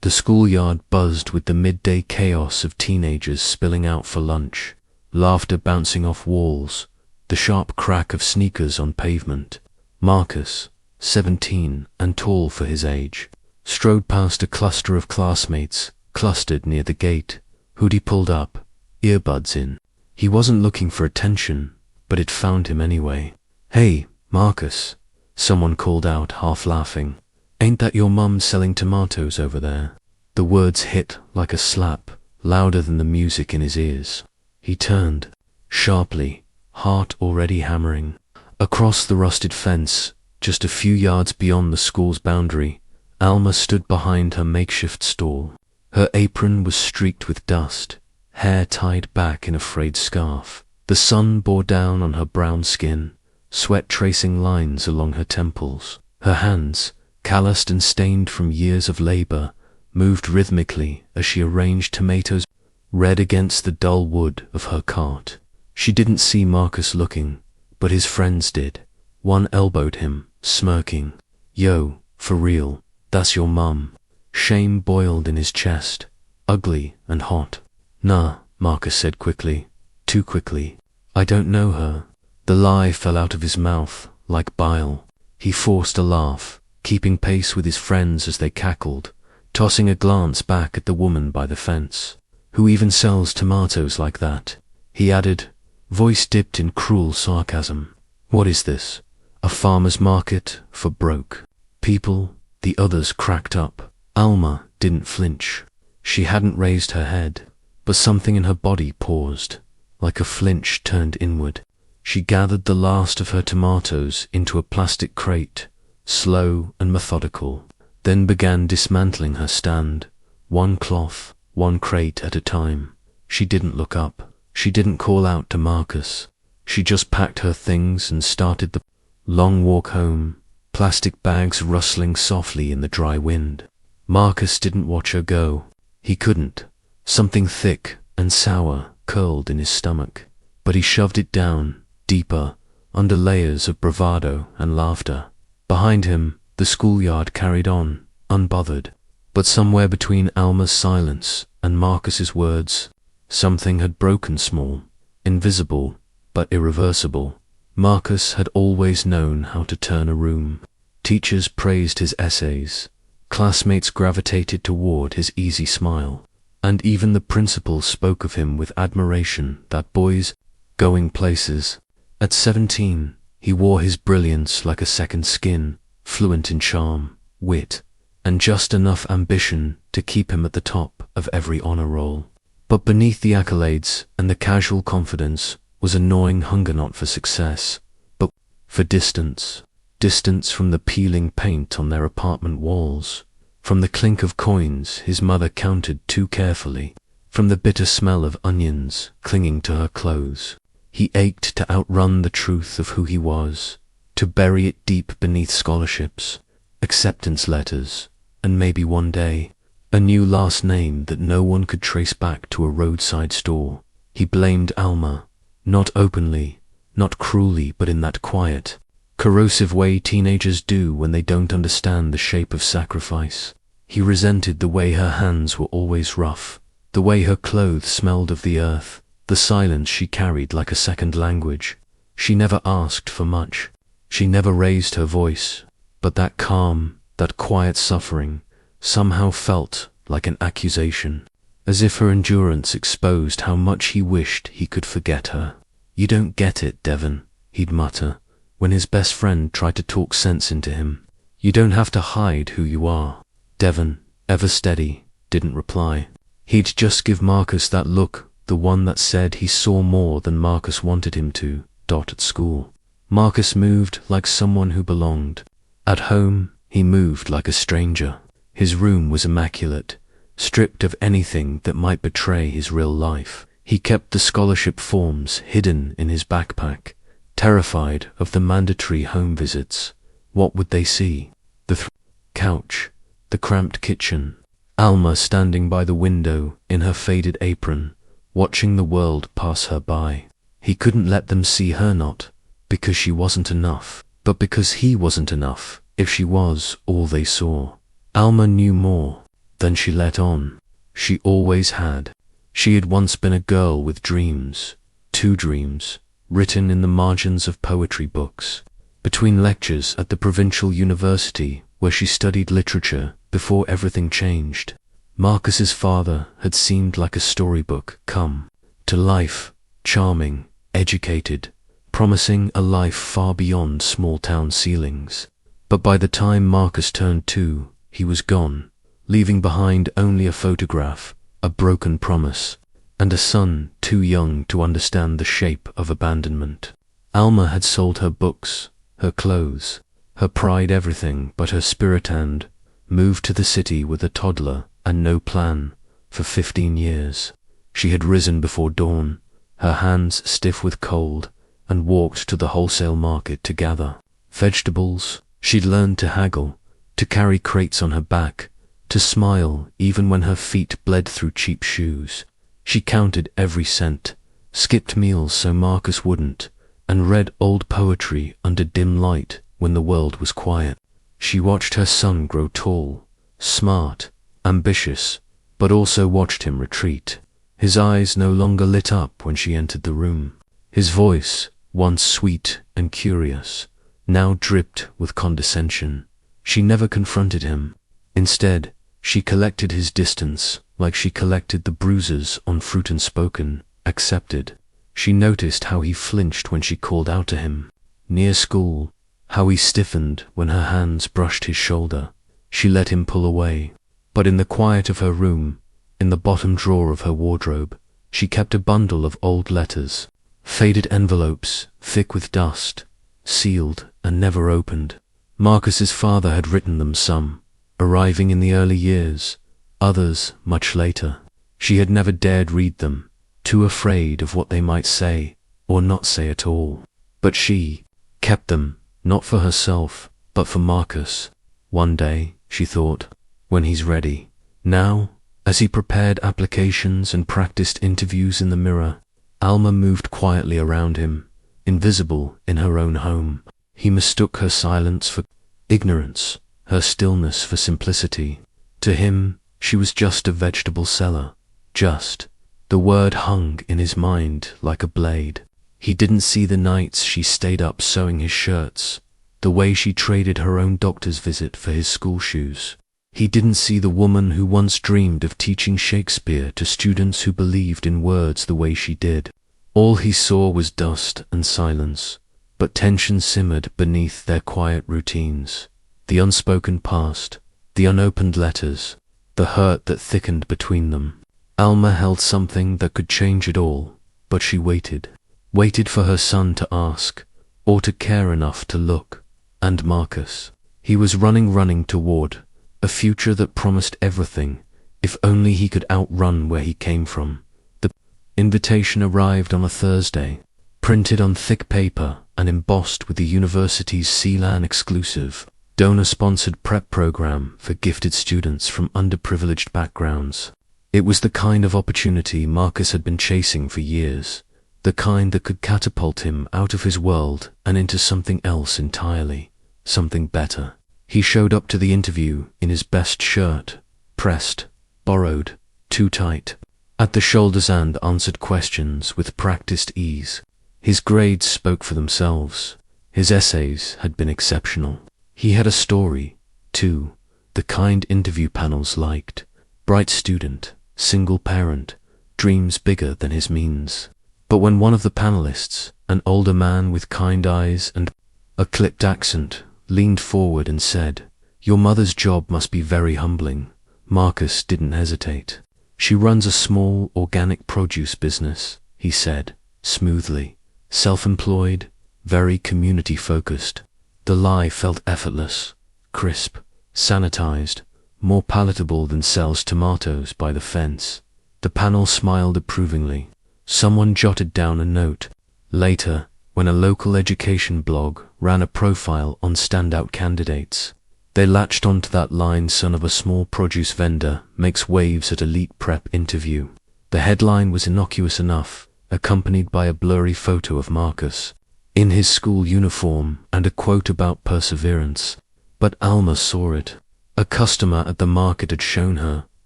The schoolyard buzzed with the midday chaos of teenagers spilling out for lunch, laughter bouncing off walls, the sharp crack of sneakers on pavement. Marcus, 17 and tall for his age, strode past a cluster of classmates clustered near the gate. Hoodie pulled up, earbuds in. He wasn't looking for attention, but it found him anyway. "Hey, Marcus," someone called out, half laughing. "Ain't that your mum selling tomatoes over there?" The words hit like a slap, louder than the music in his ears. He turned, sharply, heart already hammering. Across the rusted fence, just a few yards beyond the school's boundary, Alma stood behind her makeshift stall. Her apron was streaked with dust, hair tied back in a frayed scarf. The sun bore down on her brown skin, sweat tracing lines along her temples. Her hands, calloused and stained from years of labor, moved rhythmically as she arranged tomatoes red against the dull wood of her cart. She didn't see Marcus looking, but his friends did. One elbowed him, smirking. "Yo, for real, that's your mum." Shame boiled in his chest, ugly and hot. "Nah," Marcus said quickly, too quickly. "I don't know her." The lie fell out of his mouth like bile. He forced a laugh, keeping pace with his friends as they cackled, tossing a glance back at the woman by the fence. "Who even sells tomatoes like that?" he added, voice dipped in cruel sarcasm. "What is this? A farmer's market for broke people?" The others cracked up. Alma didn't flinch. She hadn't raised her head, but something in her body paused, like a flinch turned inward. She gathered the last of her tomatoes into a plastic crate, slow and methodical, then began dismantling her stand, one cloth, one crate at a time. She didn't look up. She didn't call out to Marcus. She just packed her things and started the long walk home, plastic bags rustling softly in the dry wind. Marcus didn't watch her go. He couldn't. Something thick and sour curled in his stomach, but he shoved it down, deeper, under layers of bravado and laughter. Behind him, the schoolyard carried on, unbothered. But somewhere between Alma's silence and Marcus's words, something had broken small, invisible, but irreversible. Marcus had always known how to turn a room. Teachers praised his essays. Classmates gravitated toward his easy smile, and even the principal spoke of him with admiration. That boy's going places. At 17, he wore his brilliance like a second skin, fluent in charm, wit, and just enough ambition to keep him at the top of every honor roll. But beneath the accolades and the casual confidence was a gnawing hunger not for success, but for distance. Distance from the peeling paint on their apartment walls, from the clink of coins his mother counted too carefully, from the bitter smell of onions clinging to her clothes. He ached to outrun the truth of who he was, to bury it deep beneath scholarships, acceptance letters, and maybe one day, a new last name that no one could trace back to a roadside store. He blamed Alma, not openly, not cruelly, but in that quiet, corrosive way teenagers do when they don't understand the shape of sacrifice. He resented the way her hands were always rough, the way her clothes smelled of the earth, the silence she carried like a second language. She never asked for much. She never raised her voice, but that calm, that quiet suffering, somehow felt like an accusation, as if her endurance exposed how much he wished he could forget her. "You don't get it, Devon," he'd mutter, when his best friend tried to talk sense into him. "You don't have to hide who you are." Devon, ever steady, didn't reply. He'd just give Marcus that look, the one that said he saw more than Marcus wanted him to, at school. Marcus moved like someone who belonged. At home, he moved like a stranger. His room was immaculate, stripped of anything that might betray his real life. He kept the scholarship forms hidden in his backpack, terrified of the mandatory home visits. What would they see? The couch, the cramped kitchen, Alma standing by the window in her faded apron, watching the world pass her by. He couldn't let them see her, not because she wasn't enough, but because he wasn't enough if she was all they saw. Alma knew more. Then she let on. She always had. She had once been a girl with dreams, 2 dreams, written in the margins of poetry books, between lectures at the provincial university where she studied literature before everything changed. Marcus's father had seemed like a storybook come to life, charming, educated, promising a life far beyond small-town ceilings. But by the time Marcus turned 2, he was gone, leaving behind only a photograph, a broken promise, and a son too young to understand the shape of abandonment. Alma had sold her books, her clothes, her pride, everything but her spirit, and moved to the city with a toddler and no plan for 15 years. She had risen before dawn, her hands stiff with cold, and walked to the wholesale market to gather vegetables. She'd learned to haggle, to carry crates on her back, to smile even when her feet bled through cheap shoes. She counted every cent, skipped meals so Marcus wouldn't, and read old poetry under dim light when the world was quiet. She watched her son grow tall, smart, ambitious, but also watched him retreat. His eyes no longer lit up when she entered the room. His voice, once sweet and curious, now dripped with condescension. She never confronted him. Instead, she collected his distance like she collected the bruises on fruit unspoken, accepted. She noticed how he flinched when she called out to him. Near school, how he stiffened when her hands brushed his shoulder. She let him pull away. But in the quiet of her room, in the bottom drawer of her wardrobe, she kept a bundle of old letters, faded envelopes, thick with dust, sealed and never opened. Marcus's father had written them, some arriving in the early years, others much later. She had never dared read them, too afraid of what they might say or not say at all. But she kept them, not for herself, but for Marcus. One day, she thought, when he's ready. Now, as he prepared applications and practiced interviews in the mirror, Alma moved quietly around him, invisible in her own home. He mistook her silence for ignorance, her stillness for simplicity. To him, she was just a vegetable seller. Just. The word hung in his mind like a blade. He didn't see the nights she stayed up sewing his shirts, the way she traded her own doctor's visit for his school shoes. He didn't see the woman who once dreamed of teaching Shakespeare to students who believed in words the way she did. All he saw was dust and silence, but tension simmered beneath their quiet routines. The unspoken past, the unopened letters, the hurt that thickened between them. Alma held something that could change it all, but she waited. Waited for her son to ask, or to care enough to look. And Marcus. He was running toward a future that promised everything, if only he could outrun where he came from. The invitation arrived on a Thursday, printed on thick paper and embossed with the university's CLAN exclusive, donor-sponsored prep program for gifted students from underprivileged backgrounds. It was the kind of opportunity Marcus had been chasing for years, the kind that could catapult him out of his world and into something else entirely, something better. He showed up to the interview in his best shirt, pressed, borrowed, too tight, at the shoulders, and answered questions with practiced ease. His grades spoke for themselves. His essays had been exceptional. He had a story, too, the kind interview panels liked. Bright student, single parent, dreams bigger than his means. But when one of the panelists, an older man with kind eyes and a clipped accent, leaned forward and said, "Your mother's job must be very humbling," Marcus didn't hesitate. "She runs a small organic produce business," he said, smoothly. Self-employed, very community-focused. The lie felt effortless, crisp, sanitized, more palatable than sells tomatoes by the fence. The panel smiled approvingly. Someone jotted down a note. Later, when a local education blog ran a profile on standout candidates, they latched onto that line, "Son of a small produce vendor makes waves at elite prep interview." The headline was innocuous enough, accompanied by a blurry photo of Marcus in his school uniform and a quote about perseverance. But Alma saw it. A customer at the market had shown her,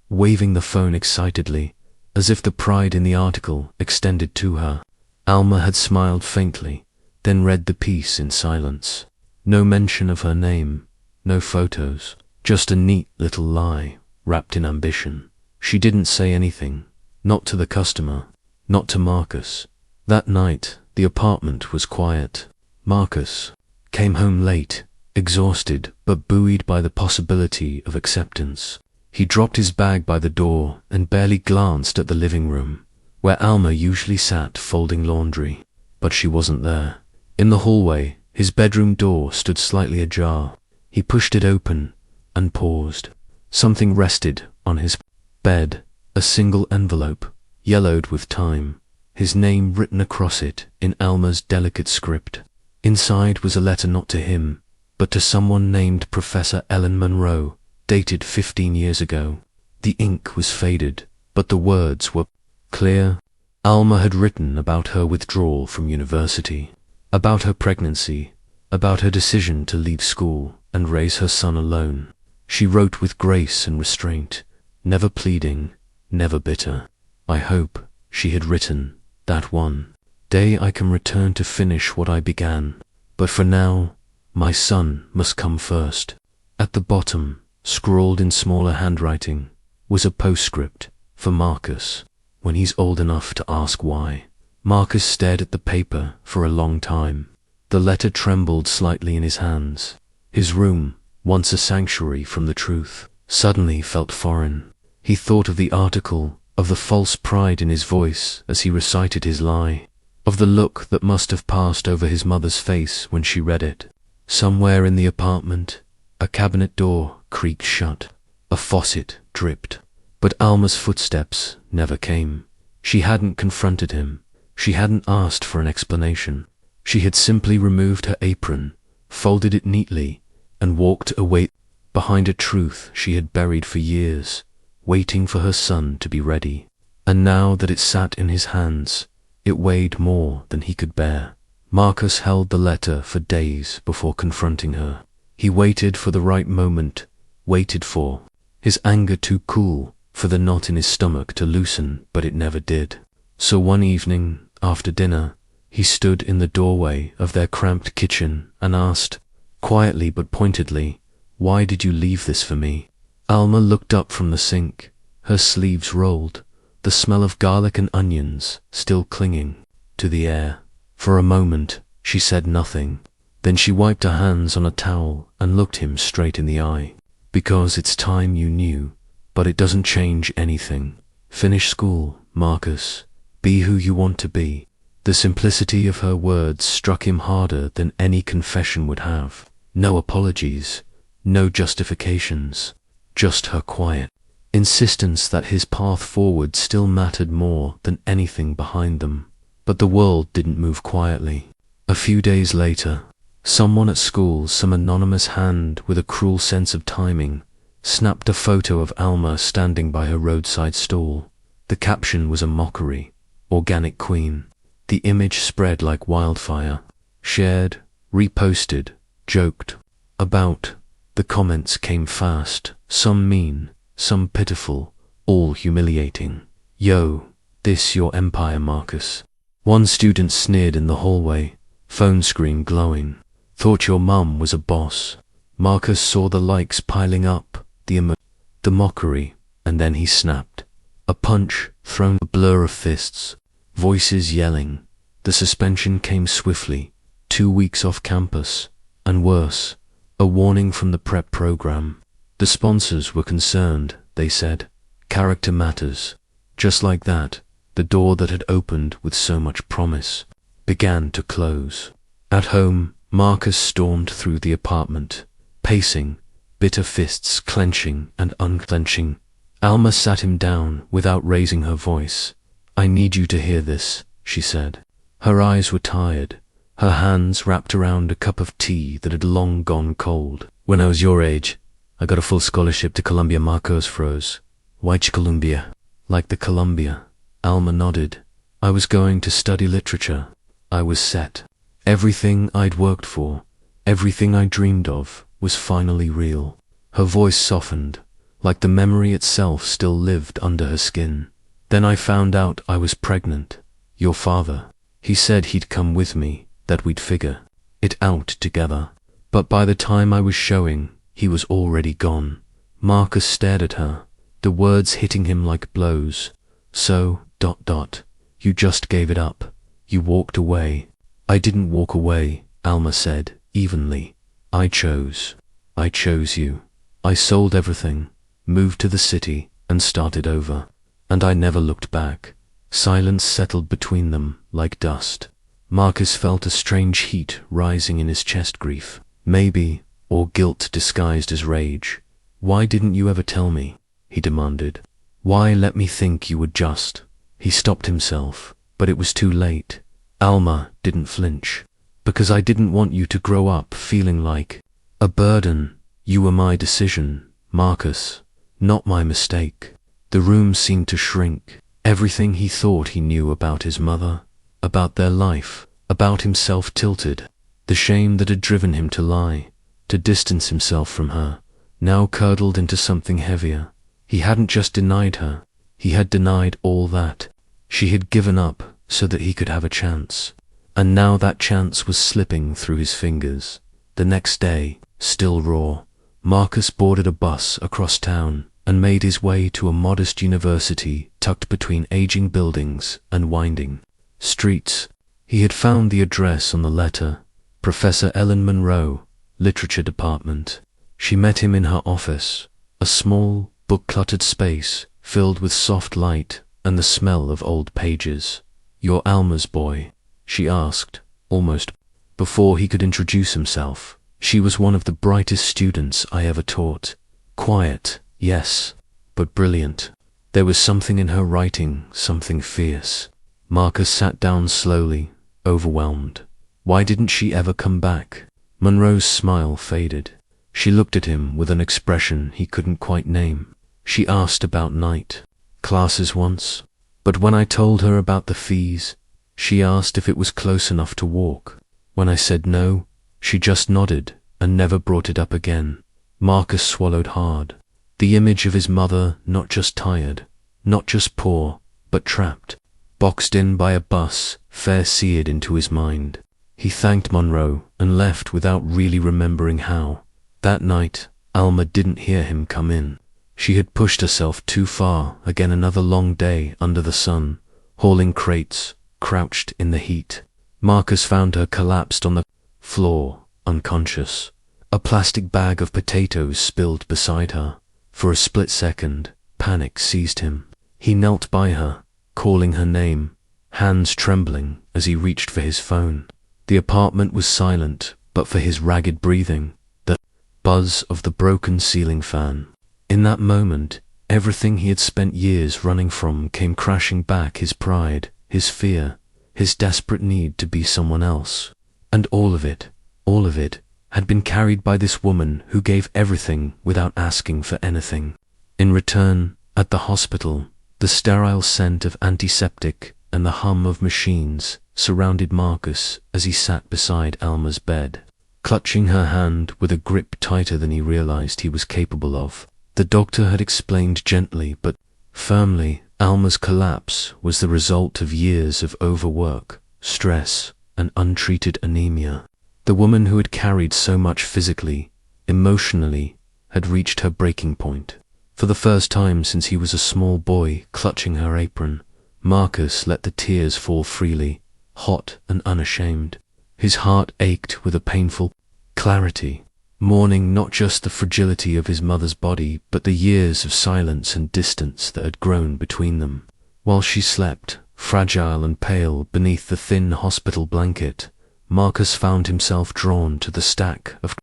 waving the phone excitedly, as if the pride in the article extended to her. Alma had smiled faintly, then read the piece in silence. No mention of her name, no photos, just a neat little lie wrapped in ambition. She didn't say anything, not to the customer, not to Marcus. That night, the apartment was quiet. Marcus came home late, exhausted but buoyed by the possibility of acceptance. He dropped his bag by the door and barely glanced at the living room, where Alma usually sat folding laundry. But she wasn't there. In the hallway, his bedroom door stood slightly ajar. He pushed it open and paused. Something rested on his bed, a single envelope, yellowed with time, his name written across it in Alma's delicate script. Inside was a letter not to him, but to someone named Professor Ellen Monroe, dated 15 years ago. The ink was faded, but the words were clear. Alma had written about her withdrawal from university, about her pregnancy, about her decision to leave school and raise her son alone. She wrote with grace and restraint, never pleading, never bitter. I hope, she had written, that one day I can return to finish what I began, but for now, my son must come first. At the bottom, scrawled in smaller handwriting, was a postscript for Marcus, when he's old enough to ask why. Marcus stared at the paper for a long time. The letter trembled slightly in his hands. His room, once a sanctuary from the truth, suddenly felt foreign. He thought of the article, of the false pride in his voice as he recited his lie, of the look that must have passed over his mother's face when she read it. Somewhere in the apartment, a cabinet door creaked shut, a faucet dripped, but Alma's footsteps never came. She hadn't confronted him. She hadn't asked for an explanation. She had simply removed her apron, folded it neatly, and walked away behind a truth she had buried for years, waiting for her son to be ready. And now that it sat in his hands, it weighed more than he could bear. Marcus held the letter for days before confronting her. He waited for the right moment, waited for his anger to cool, for the knot in his stomach to loosen, but it never did. So one evening, after dinner, he stood in the doorway of their cramped kitchen and asked, quietly but pointedly, "Why did you leave this for me?" Alma looked up from the sink, her sleeves rolled, the smell of garlic and onions still clinging to the air. For a moment, she said nothing. Then she wiped her hands on a towel and looked him straight in the eye. "Because it's time you knew, but it doesn't change anything. Finish school, Marcus. Be who you want to be." The simplicity of her words struck him harder than any confession would have. No apologies, no justifications, just her quiet insistence that his path forward still mattered more than anything behind them. But the world didn't move quietly. A few days later, someone at school, some anonymous hand with a cruel sense of timing, snapped a photo of Alma standing by her roadside stall. The caption was a mockery, "Organic Queen." The image spread like wildfire, shared, reposted, joked about. The comments came fast, some mean, some pitiful, all humiliating. "Yo, this your empire, Marcus." One student sneered in the hallway, phone screen glowing. "Thought your mum was a boss." Marcus saw the likes piling up, the mockery, and then he snapped. A punch thrown, a blur of fists, voices yelling. The suspension came swiftly, 2 weeks off campus, and worse, a warning from the prep program. The sponsors were concerned, they said. Character matters. Just like that, the door that had opened with so much promise began to close. At home, Marcus stormed through the apartment, pacing, bitter fists clenching and unclenching. Alma sat him down without raising her voice. "I need you to hear this," she said. Her eyes were tired, her hands wrapped around a cup of tea that had long gone cold. "When I was your age, I got a full scholarship to Columbia." Marcos froze. "Which Columbia?" "Like the Columbia." Alma nodded. "I was going to study literature. I was set. Everything I'd worked for, everything I dreamed of, was finally real." Her voice softened, like the memory itself still lived under her skin. Then I found out I was pregnant. Your father, he said he'd come with me, that we'd figure it out together. But by the time I was showing, he was already gone. Marcus stared at her, the words hitting him like blows. So, ... you just gave it up. You walked away. I didn't walk away, Alma said, evenly. I chose you. I sold everything, moved to the city, and started over. And I never looked back. Silence settled between them like dust. Marcus felt a strange heat rising in his chest. Grief, maybe, or guilt disguised as rage. Why didn't you ever tell me? He demanded. Why let me think you would just... He stopped himself, but it was too late. Alma didn't flinch. Because I didn't want you to grow up feeling like a burden. You were my decision, Marcus, not my mistake. The room seemed to shrink. Everything he thought he knew about his mother, about their life, about himself tilted. The shame that had driven him to lie, to distance himself from her, now curdled into something heavier. He hadn't just denied her, he had denied all that. She had given up so that he could have a chance. And now that chance was slipping through his fingers. The next day, still raw, Marcus boarded a bus across town and made his way to a modest university tucked between aging buildings and winding streets. He had found the address on the letter, Professor Ellen Monroe, Literature Department. She met him in her office, a small, book-cluttered space filled with soft light and the smell of old pages. You're Alma's boy? She asked, almost before he could introduce himself. She was one of the brightest students I ever taught. Quiet, yes, but brilliant. There was something in her writing, something fierce. Marcus sat down slowly, overwhelmed. Why didn't she ever come back? Monroe's smile faded. She looked at him with an expression he couldn't quite name. She asked about night classes once, but when I told her about the fees, she asked if it was close enough to walk. When I said no, she just nodded and never brought it up again. Marcus swallowed hard. The image of his mother, not just tired, not just poor, but trapped, boxed in by a bus, fare seared into his mind. He thanked Monroe and left without really remembering how. That night, Alma didn't hear him come in. She had pushed herself too far. Again, another long day under the sun, hauling crates, crouched in the heat. Marcus found her collapsed on the floor, unconscious. A plastic bag of potatoes spilled beside her. For a split second, panic seized him. He knelt by her, calling her name, hands trembling as he reached for his phone. The apartment was silent, but for his ragged breathing, the buzz of the broken ceiling fan. In that moment, everything he had spent years running from came crashing back. His pride, his fear, his desperate need to be someone else. And all of it, had been carried by this woman who gave everything without asking for anything. In return, at the hospital, the sterile scent of antiseptic and the hum of machines surrounded Marcus as he sat beside Alma's bed, clutching her hand with a grip tighter than he realized he was capable of. The doctor had explained gently but firmly Alma's collapse was the result of years of overwork, stress, and untreated anemia. The woman who had carried so much physically, emotionally, had reached her breaking point. For the first time since he was a small boy clutching her apron, Marcus let the tears fall freely, hot and unashamed. His heart ached with a painful clarity, mourning not just the fragility of his mother's body, but the years of silence and distance that had grown between them. While she slept, fragile and pale beneath the thin hospital blanket, Marcus found himself drawn to the stack of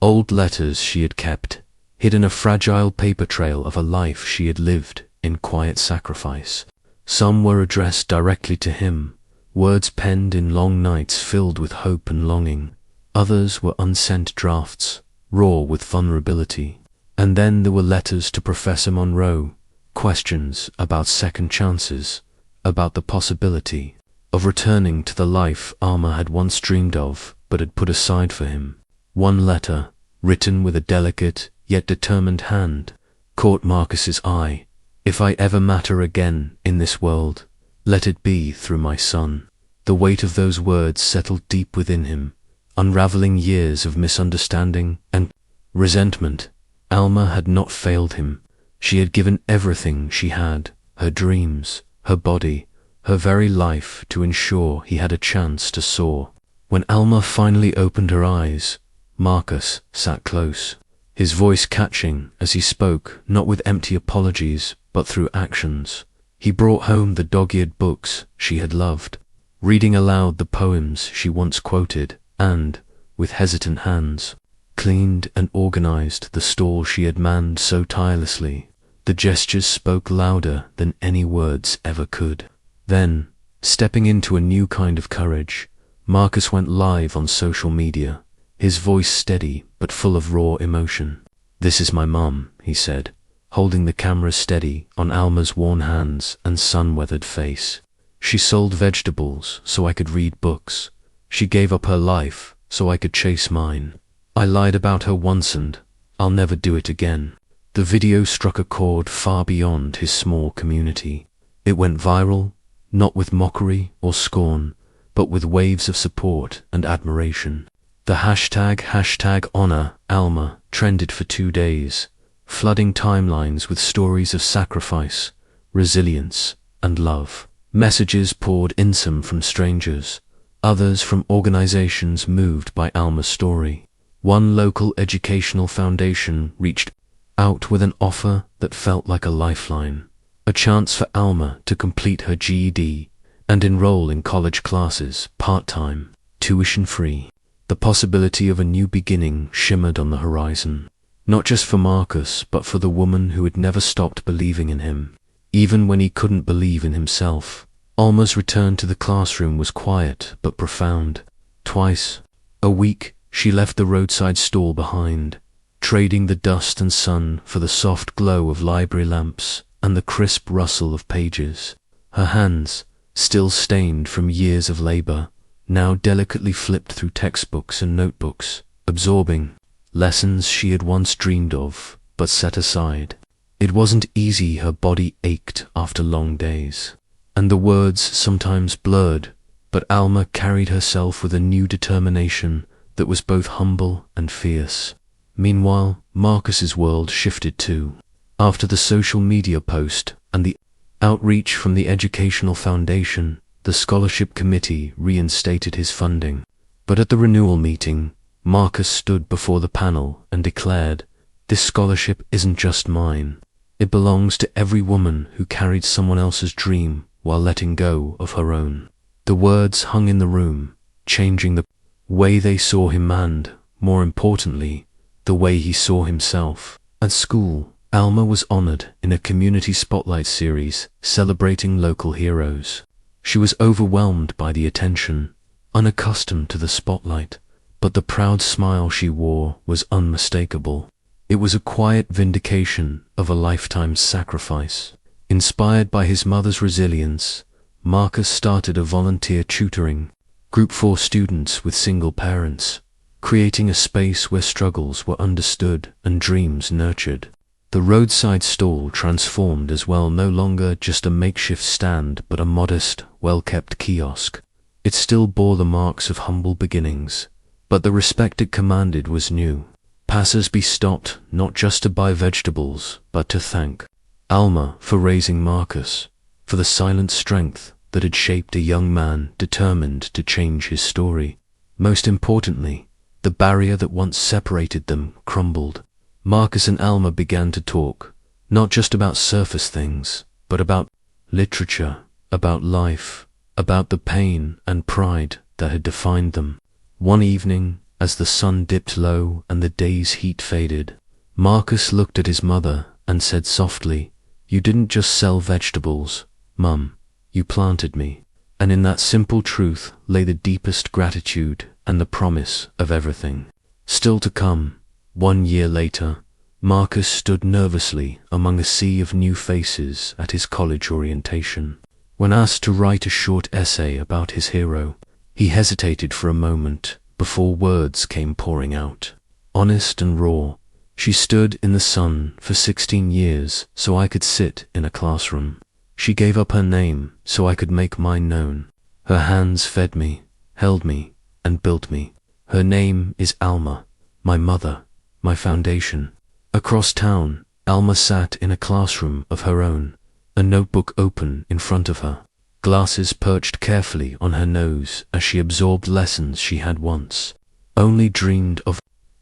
old letters she had kept, hidden a fragile paper trail of a life she had lived in quiet sacrifice. Some were addressed directly to him, words penned in long nights filled with hope and longing. Others were unsent drafts, raw with vulnerability. And then there were letters to Professor Monroe, questions about second chances, about the possibility of returning to the life Alma had once dreamed of but had put aside for him. One letter, written with a delicate yet determined hand, caught Marcus's eye. If I ever matter again in this world, let it be through my son. The weight of those words settled deep within him, unraveling years of misunderstanding and resentment. Alma had not failed him. She had given everything she had, her dreams, her body, her very life, to ensure he had a chance to soar. When Alma finally opened her eyes, Marcus sat close, his voice catching as he spoke, not with empty apologies, but through actions. He brought home the dog-eared books she had loved, reading aloud the poems she once quoted, and, with hesitant hands, cleaned and organized the stall she had manned so tirelessly. The gestures spoke louder than any words ever could. Then, stepping into a new kind of courage, Marcus went live on social media, his voice steady but full of raw emotion. "This is my mum," he said, holding the camera steady on Alma's worn hands and sun-weathered face. "She sold vegetables so I could read books. She gave up her life so I could chase mine. I lied about her once and I'll never do it again." The video struck a chord far beyond his small community. It went viral, not with mockery or scorn, but with waves of support and admiration. The hashtag honor Alma trended for 2 days, flooding timelines with stories of sacrifice, resilience, and love. Messages poured in, some from strangers, others from organizations moved by Alma's story. One local educational foundation reached out with an offer that felt like a lifeline, a chance for Alma to complete her GED and enroll in college classes part-time, tuition-free. The possibility of a new beginning shimmered on the horizon, not just for Marcus, but for the woman who had never stopped believing in him, even when he couldn't believe in himself. Alma's return to the classroom was quiet but profound. Twice a week, she left the roadside stall behind, trading the dust and sun for the soft glow of library lamps and the crisp rustle of pages. Her hands, still stained from years of labor, now delicately flipped through textbooks and notebooks, absorbing lessons she had once dreamed of but set aside. It wasn't easy. Her body ached after long days, and the words sometimes blurred, but Alma carried herself with a new determination that was both humble and fierce. Meanwhile, Marcus's world shifted too. After the social media post and the outreach from the Educational Foundation, the scholarship committee reinstated his funding. But at the renewal meeting, Marcus stood before the panel and declared, "This scholarship isn't just mine. It belongs to every woman who carried someone else's dream while letting go of her own." The words hung in the room, changing the way they saw him and, more importantly, the way he saw himself. At school, Alma was honored in a community spotlight series celebrating local heroes. She was overwhelmed by the attention, unaccustomed to the spotlight, but the proud smile she wore was unmistakable. It was a quiet vindication of a lifetime's sacrifice. Inspired by his mother's resilience, Marcus started a volunteer tutoring group for students with single parents, creating a space where struggles were understood and dreams nurtured. The roadside stall transformed as well, no longer just a makeshift stand but a modest, well-kept kiosk. It still bore the marks of humble beginnings, but the respect it commanded was new. Passers-by stopped not just to buy vegetables, but to thank Alma for raising Marcus, for the silent strength that had shaped a young man determined to change his story. Most importantly, the barrier that once separated them crumbled. Marcus and Alma began to talk, not just about surface things, but about literature, about life, about the pain and pride that had defined them. One evening, as the sun dipped low and the day's heat faded, Marcus looked at his mother and said softly, "You didn't just sell vegetables, Mum, you planted me." And in that simple truth lay the deepest gratitude and the promise of everything still to come. 1 year later, Marcus stood nervously among a sea of new faces at his college orientation. When asked to write a short essay about his hero, he hesitated for a moment before words came pouring out. Honest and raw, She stood in the sun for 16 years so I could sit in a classroom. She gave up her name so I could make mine known. Her hands fed me, held me, and built me. Her name is Alma, my mother, my foundation. Across town, Alma sat in a classroom of her own, a notebook open in front of her, glasses perched carefully on her nose as she absorbed lessons she had once only dreamed of.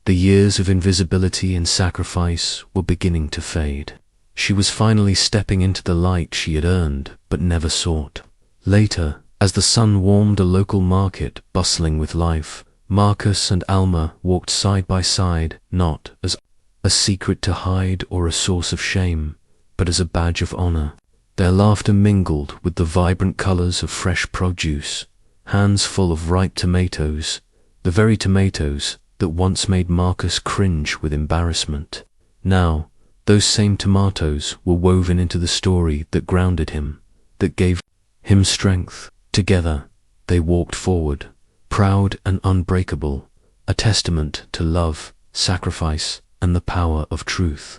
The years of invisibility and sacrifice were beginning to fade. She was finally stepping into the light she had earned but never sought. Later, as the sun warmed a local market bustling with life, Marcus and Alma walked side by side, not as a secret to hide or a source of shame, but as a badge of honor. Their laughter mingled with the vibrant colors of fresh produce, hands full of ripe tomatoes, the very tomatoes that once made Marcus cringe with embarrassment. Now, those same tomatoes were woven into the story that grounded him, that gave him strength. Together, they walked forward, proud and unbreakable, a testament to love, sacrifice, and the power of truth.